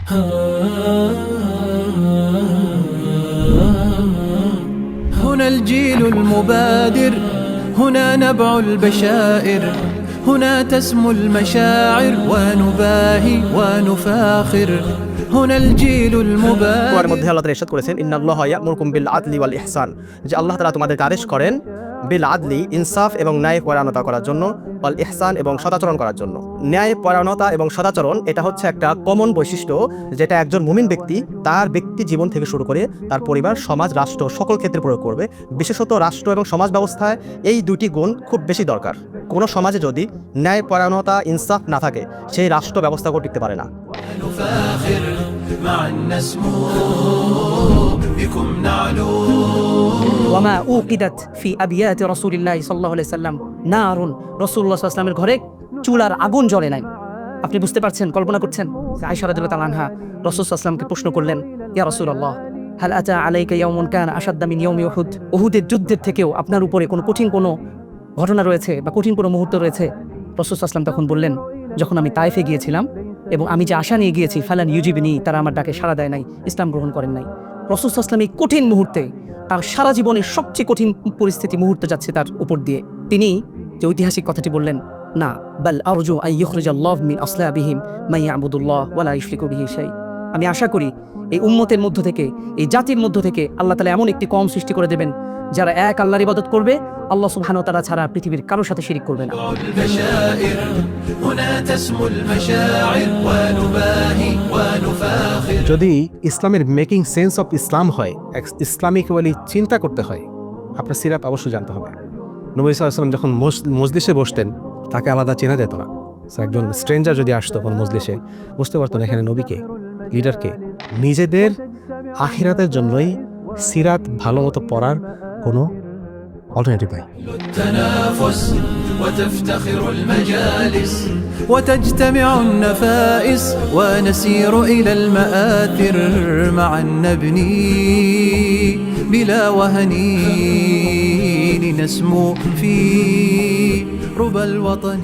هنا الجيل المبادر، هنا نبع البشائر، هنا تسمو المشاعر ونباهي ونفاخر. هنا الجيل المبادر। কোরআনের মধ্যে আল্লাহ তাআলা ইরশাদ করেছেন, ইন্নাল্লাহা ইয়া'মুরুকুম বিল আদলি ওয়াল ইহসান, যে আল্লাহ তাআলা তোমাদেরকে আদেশ করেন বিল আদলি, ইনসাফ এবং ন্যায় পরায়ণতা করার জন্য, ওয়াল ইহসান এবং সদাচরণ করার জন্য। ন্যায় পরায়ণতা এবং সদাচরণ এটা হচ্ছে একটা কমন বৈশিষ্ট্য যেটা একজন মুমিন ব্যক্তি তার ব্যক্তি জীবন থেকে শুরু করে তার পরিবার, সমাজ, রাষ্ট্র সকল ক্ষেত্রে প্রয়োগ করবে। বিশেষত রাষ্ট্র এবং সমাজ ব্যবস্থায় এই দুটি গুণ খুব বেশি দরকার। কোনো সমাজে যদি ন্যায় পরায়ণতা, ইনসাফ না থাকে, সেই রাষ্ট্র ব্যবস্থা টিকতে পারে না। ওয়ামা উকিদাত ফি আবিয়াতি রাসূলিল্লাহি সাল্লাল্লাহু আলাইহি সাল্লাম নারুন, রাসূলুল্লাহ সাল্লাল্লাহু আলাইহি ওয়াসাল্লামের ঘরে চুলার আগুন জ্বলে নাই। আপনি বুঝতে পারছেন, কল্পনা করছেন? আয়েশা রাদিয়াল্লাহু তাআলা আনহা রাসূল সাল্লাল্লাহু আলাইহি ওয়াসাল্লামকে প্রশ্ন করলেন, ইয়া রাসূলুল্লাহ, হাল আতা আলাইকা ইয়াউমুন কানা আশাদ্দা মিন ইয়াউমি উহুদ, উহুদের যুদ্ধের থেকেও আপনার উপরে কোনো কঠিন কোনো ঘটনা রয়েছে বা কঠিন কোনো মুহূর্ত রয়েছে? রাসূল সাল্লাল্লাহু আলাইহি ওয়াসাল্লাম তখন বললেন, যখন আমি তায়েফে গিয়েছিলাম এবং আমি যে আশা নিয়ে গিয়েছি, ফালান ইউজিবনি, তারা আমার ডাকে সাড়া দেয় নাই, ইসলাম গ্রহণ করেন নাই। রাসূল সাল্লাল্লাহু আলাইহি ওয়াসাল্লাম এই কঠিন মুহূর্তে, তার সারা জীবনের সবচেয়ে কঠিন পরিস্থিতি মুহূর্ত যাচ্ছে তার উপর দিয়ে, তিনি যে ঐতিহাসিক কথাটি বললেন, না বাল আরজু আন ইখরিজাল্লাহু মিন আসলাবিহিম মান ইয়াবুদুল্লাহ ওয়া লা ইউশরিকু বিহি শাই, আমি আশা করি এই উম্মতের মধ্য থেকে, এই জাতির মধ্য থেকে আল্লাহ তাআলা এমন একটি কওম সৃষ্টি করে দেবেন যারা এক আল্লাহর ইবাদত করবে, আল্লাহ সুবহানাহু ওয়া তাআলা ছাড়া পৃথিবীর কারোর সাথে শিরিক করবে না। যদি ইসলামের মেকিং সেন্স অফ ইসলাম হয়, ইসলামিকলি চিন্তা করতে হয়, আপনার সিরাত অবশ্যই জানতে হবে। নবী সাল্লাল্লাহু আলাইহি ওয়াসাল্লাম যখন মজলিসে বসতেন, তাকে আলাদা চেনা যেত না। একজন স্ট্রেঞ্জার যদি আসতো কোন মজলিসে, বুঝতে পারতো না এখানে নবীকে, লিডারকে। নিজেদের আখিরাতের জন্যই সিরাত ভালো মতো পড়ার কোনো অল্টারনেটিভ নাই। وتفتخر المجالس وتجتمع النفائس ونسير إلى المآثر معا نبني بلا وهن لنسمو في ربى الوطن.